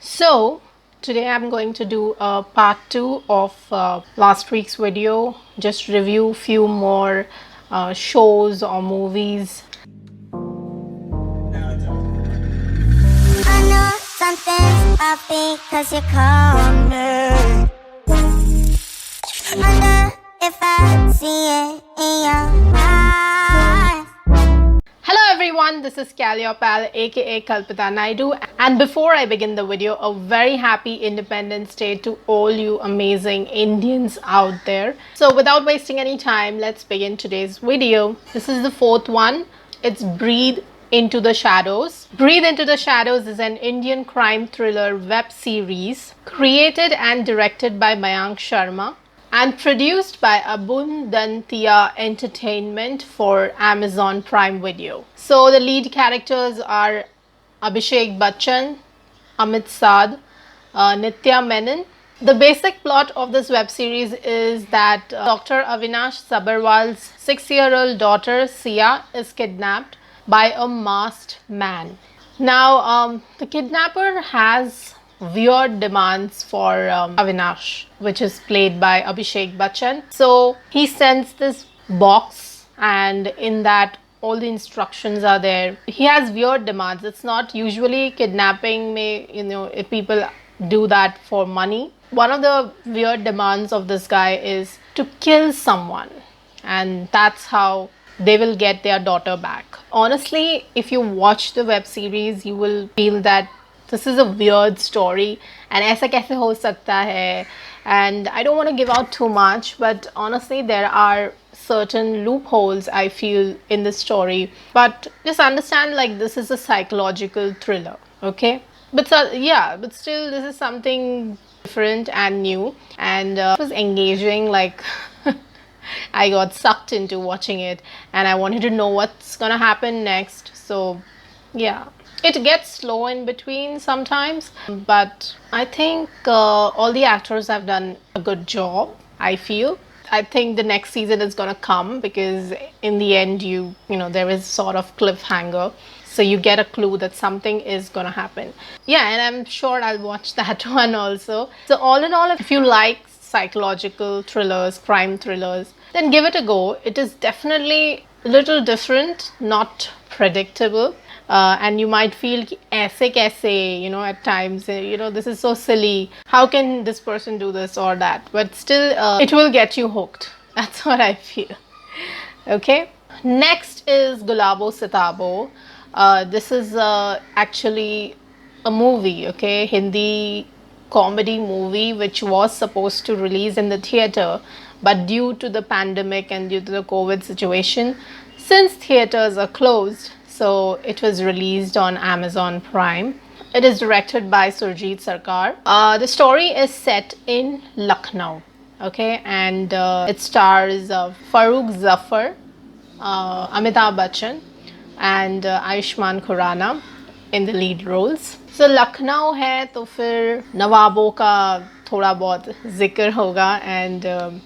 So today I'm going to do a part 2 of last week's video. Just review few more shows or movies. I know something's up because you called me. Wonder if I see it in your eyes. Hello everyone, this is Calliope aka Kalpita Naidu, and before I begin the video, a very happy Independence Day to all you amazing Indians out there. So without wasting any time, let's begin today's video. This is the fourth one. It's Breathe Into the Shadows. Breathe Into the Shadows is an Indian crime thriller web series created and directed by Mayank Sharma and produced by Abundantia Entertainment for Amazon Prime Video. So the lead characters are Abhishek Bachchan, Amit Saad, Nitya Menon. The basic plot of this web series is that Dr. Avinash Sabharwal's 6-year-old daughter Sia is kidnapped by a masked man. Now, the kidnapper has weird demands for Avinash, which is played by Abhishek Bachchan. So he sends this box, and in that all the instructions are there. He has weird demands. It's not usually kidnapping, if people do that for money. One of the weird demands of this guy is to kill someone, and that's how they will get their daughter back. Honestly, if you watch the web series, you will feel that this is a weird story and aisa kaise ho sakta hai, and I don't want to give out too much, but honestly there are certain loopholes I feel in this story. But just understand, like, this is a psychological thriller, okay? But still this is something different and new, and it was engaging. Like I got sucked into watching it and I wanted to know what's gonna happen next. So yeah, it gets slow in between sometimes, but I think all the actors have done a good job, I feel. I think the next season is gonna come because in the end you know there is sort of cliffhanger, so you get a clue that something is gonna happen. Yeah, and I'm sure I'll watch that one also. So all in all, if you like psychological thrillers, crime thrillers, then give it a go. It is definitely a little different, not predictable. And you might feel aise kaise, at times, this is so silly. How can this person do this or that? But still, it will get you hooked. That's what I feel. Okay. Next is Gulabo Sitabo. This is actually a movie, okay? Hindi comedy movie which was supposed to release in the theater, but due to the pandemic and due to the COVID situation, since theaters are closed, so it was released on Amazon Prime. It is directed by Surjit Sarkar. The story is set in Lucknow, okay, and it stars Farooq Zafar, Amitabh Bachchan, and Ayushmann Khurrana in the lead roles. So Lucknow है तो फिर नवाबों का थोड़ा बहुत जिक्र होगा, and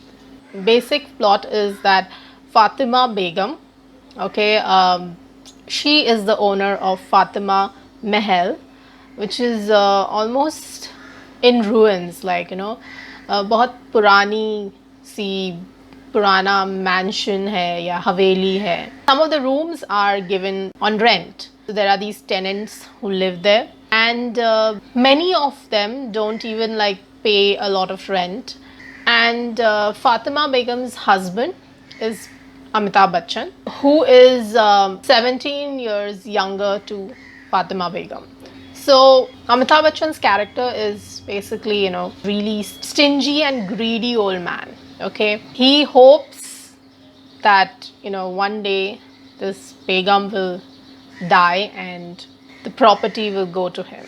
basic plot is that Fatima Begum, okay, she is the owner of Fatima Mahal, which is almost in ruins, like बहुत पुरानी सी पुराना mansion है या हवेली है. Some of the rooms are given on rent. So there are these tenants who live there, and many of them don't even pay a lot of rent. And Fatima Begum's husband is Amitabh Bachchan, who is 17 years younger to Fatima Begum. So Amitabh Bachchan's character is basically, really stingy and greedy old man. Okay, he hopes that one day this Begum will die and the property will go to him.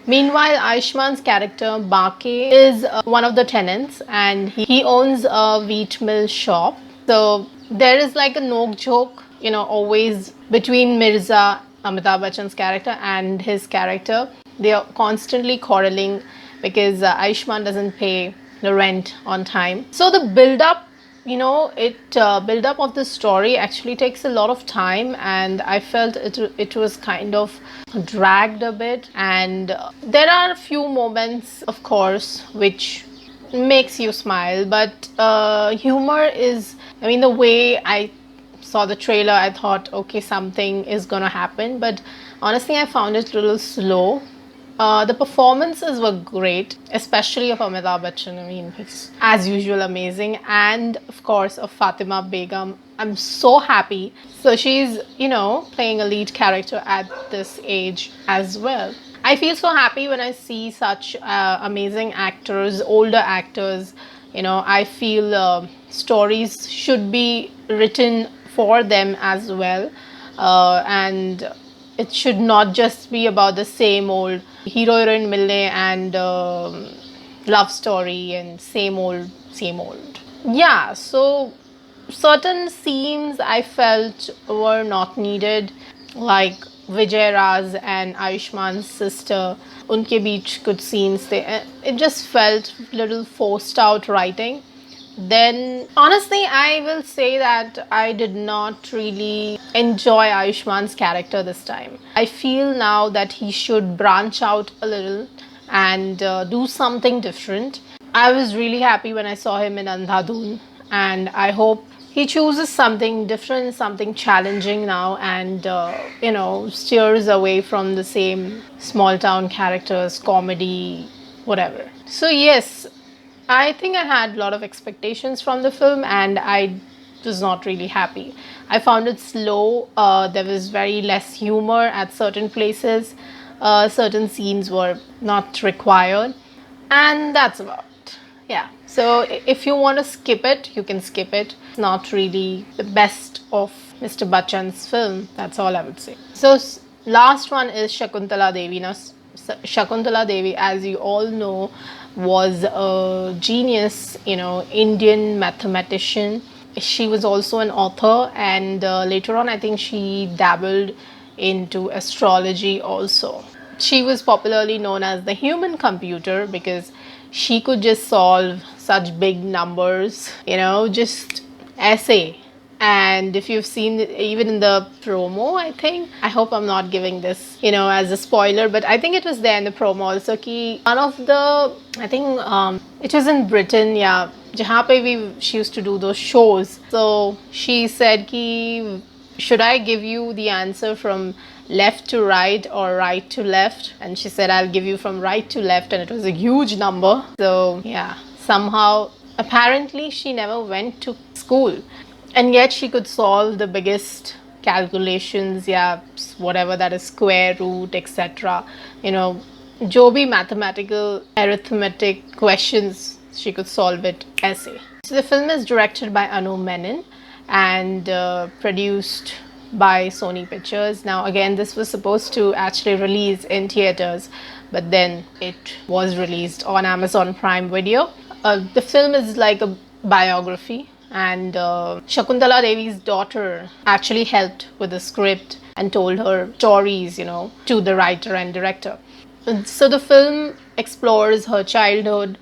Meanwhile, Ayushmann's character Bake is one of the tenants, and he owns a wheat mill shop. So there is like a nok joke, always between Mirza, Amitabh Bachchan's character, and his character. They are constantly quarreling because Ayushmann doesn't pay the rent on time. So the build up build up of the story actually takes a lot of time, and I felt it was kind of dragged a bit. And there are a few moments, of course, which makes you smile, but humor is, I mean, the way I saw the trailer, I thought, okay, something is gonna happen, but honestly, I found it a little slow. The performances were great, especially of Amitabh Bachchan. I mean, he's as usual amazing, and of course of Fatima Begum. I'm so happy. So she's, playing a lead character at this age as well. I feel so happy when I see such amazing actors, older actors. I feel stories should be written for them as well, and it should not just be about the same old hero heroine milne and love story and same old, same old. Yeah, so certain scenes I felt were not needed, like Vijay Raz and Ayushman's sister. Unke beech kuch scenes, it just felt little forced out writing. Then, honestly, I will say that I did not really enjoy Ayushman's character this time. I feel now that he should branch out a little and do something different. I was really happy when I saw him in Andhadhun, and I hope he chooses something different, something challenging now, and steers away from the same small town characters, comedy, whatever. So, yes, I think I had a lot of expectations from the film, and I was not really happy. I found it slow. There was very less humor at certain places. Certain scenes were not required, and that's about it. Yeah. So if you want to skip it, you can skip it. It's not really the best of Mr. Bachchan's film. That's all I would say. So last one is Shakuntala Devi. Now, Shakuntala Devi, as you all know, was a genius, Indian mathematician. She was also an author, and later on, I think she dabbled into astrology also. She was popularly known as the human computer because she could just solve such big numbers, just essay. And if you've seen it, even in the promo, I think, I hope I'm not giving this, as a spoiler, but I think it was there in the promo also. Ki one of the, I think it was in Britain, yeah, jahan pe she used to do those shows. So she said ki, should I give you the answer from left to right or right to left? And she said, I'll give you from right to left, and it was a huge number. So yeah, somehow, apparently she never went to school, and yet she could solve the biggest calculations, yeah, whatever that is, square root, etc. Jo bhi mathematical arithmetic questions, she could solve it essay. So the film is directed by Anu Menon and produced by Sony Pictures. Now again, this was supposed to actually release in theaters, but then it was released on Amazon Prime Video. The film is like a biography, and Shakuntala Devi's daughter actually helped with the script and told her stories, to the writer and director. And so the film explores her childhood,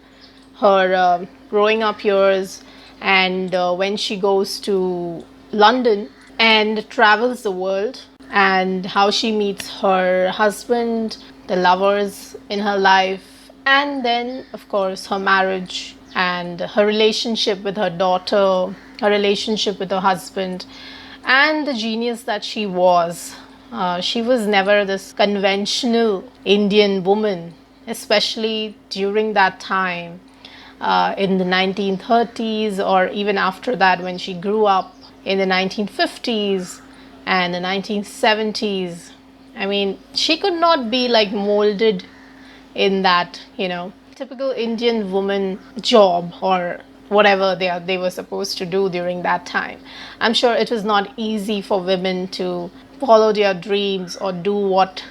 her growing up years, and when she goes to London and travels the world, and how she meets her husband, the lovers in her life, and then, of course, her marriage and her relationship with her daughter, her relationship with her husband, and the genius that she was. She was never this conventional Indian woman, especially during that time, in the 1930s, or even after that when she grew up in the 1950s and the 1970s. I mean, she could not be like molded in that, typical Indian woman job or whatever they were supposed to do during that time. I'm sure it was not easy for women to follow their dreams or do what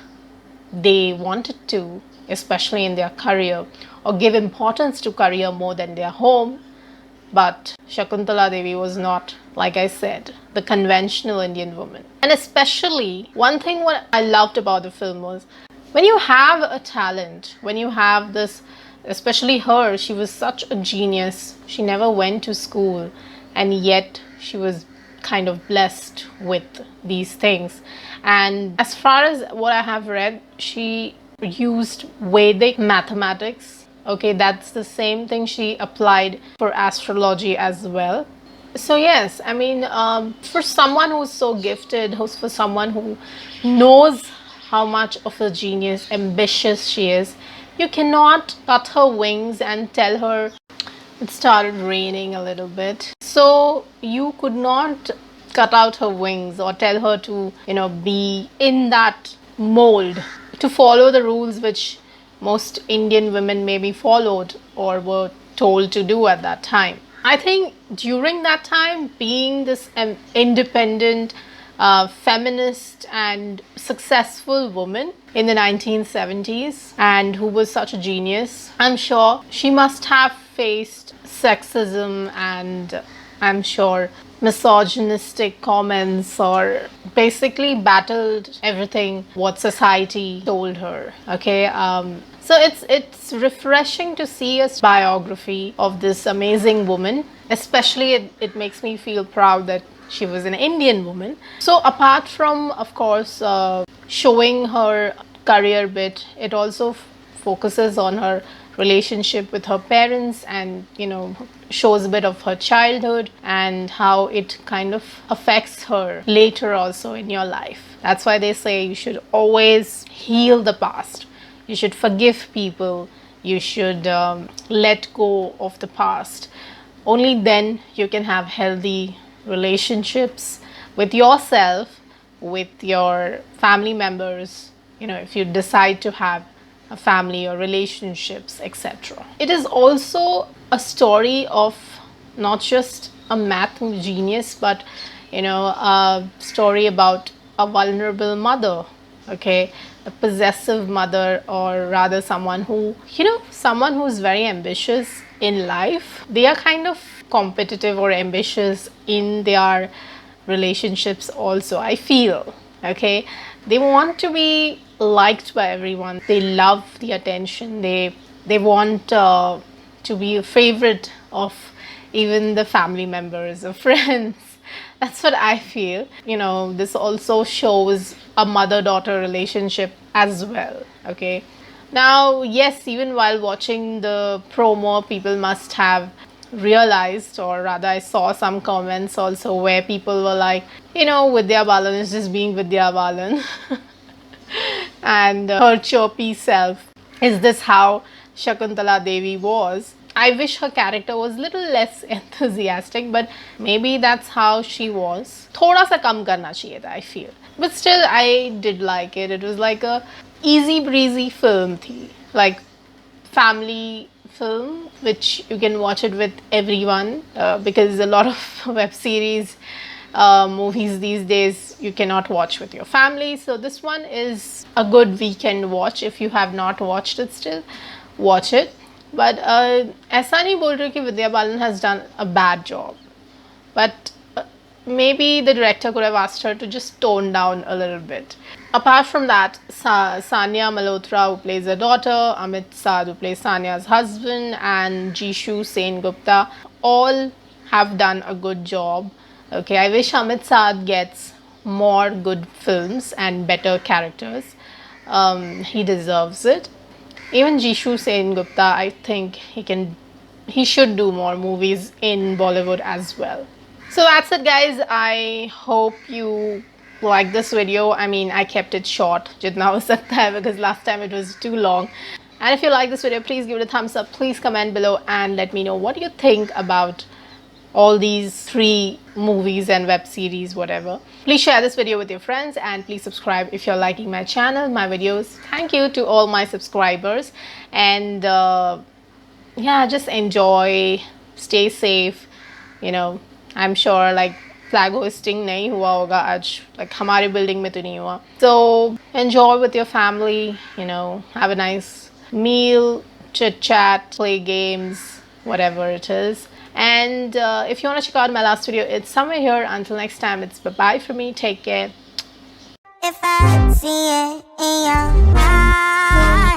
they wanted to, especially in their career, or give importance to career more than their home. But Shakuntala Devi was not, like I said, the conventional Indian woman. And especially, one thing what I loved about the film was, when you have a talent, when you have this, especially her, she was such a genius. She never went to school, and yet she was kind of blessed with these things. And as far as what I have read, she used Vedic mathematics. Okay, that's the same thing she applied for astrology as well. So yes, I mean, for someone who's so gifted, for someone who knows how much of a genius, ambitious she is, you cannot cut her wings and tell her. It started raining a little bit, so you could not cut out her wings or tell her to, be in that mold, to follow the rules which most Indian women maybe followed or were told to do at that time. I think during that time, being this independent, feminist and successful woman in the 1970s, and who was such a genius, I'm sure she must have faced sexism and, I'm sure, misogynistic comments, or basically battled everything what society told her. Okay, so it's refreshing to see a biography of this amazing woman. Especially, it makes me feel proud that she was an Indian woman. So apart from, of course, showing her career bit, it also focuses on her relationship with her parents, and shows a bit of her childhood and how it kind of affects her later also in your life. That's why they say you should always heal the past, you should forgive people, you should let go of the past. Only then you can have healthy relationships with yourself, with your family members, if you decide to have a family or relationships, etc. It is also a story of not just a math genius, but a story about a vulnerable mother, okay, a possessive mother, or rather someone who's very ambitious in life. They are kind of competitive or ambitious in their relationships also, I feel. Okay, they want to be liked by everyone, they love the attention, they want to be a favorite of even the family members or friends. That's what I feel. This also shows a mother-daughter relationship as well. Okay, now yes, even while watching the promo, people must have realized, or rather I saw some comments also where people were like, Vidya Balan is just being Vidya Balan. And her chirpy self. Is this how Shakuntala Devi was? I wish her character was little less enthusiastic, but maybe that's how she was. Thoda sa kam karna chahiye tha, I feel. But still, I did like it. It was like a easy breezy film thi. Like family film, which you can watch it with everyone, because a lot of web series, movies these days you cannot watch with your family. So this one is a good weekend watch. If you have not watched it still, watch it. But aisa nahi bol rahi ki Vidya Balan has done a bad job, but maybe the director could have asked her to just tone down a little bit. Apart from that, Sania Malhotra, who plays her daughter, Amit Saad, who plays Sania's husband, and Jishu Sen Gupta, all have done a good job. Okay, I wish Amit Saad gets more good films and better characters. He deserves it. Even Jishu Sen Gupta, I think he should do more movies in Bollywood as well. So that's it, guys. I hope you like this video. I mean, I kept it short, jitna ho sakta hai, because last time it was too long. And if you like this video, please give it a thumbs up. Please comment below and let me know what you think about all these 3 movies and web series, whatever. Please share this video with your friends, and please subscribe if you're liking my channel, my videos. Thank you to all my subscribers, and yeah, just enjoy, stay safe. I'm sure like flag hosting nahi hua hoga aaj, like hamare building mein to nahi hua. So enjoy with your family, have a nice meal, chit chat, play games, whatever it is. And if you want to check out my last video, it's somewhere here. Until next time, it's bye-bye for me. Take care. If I see it in your eyes.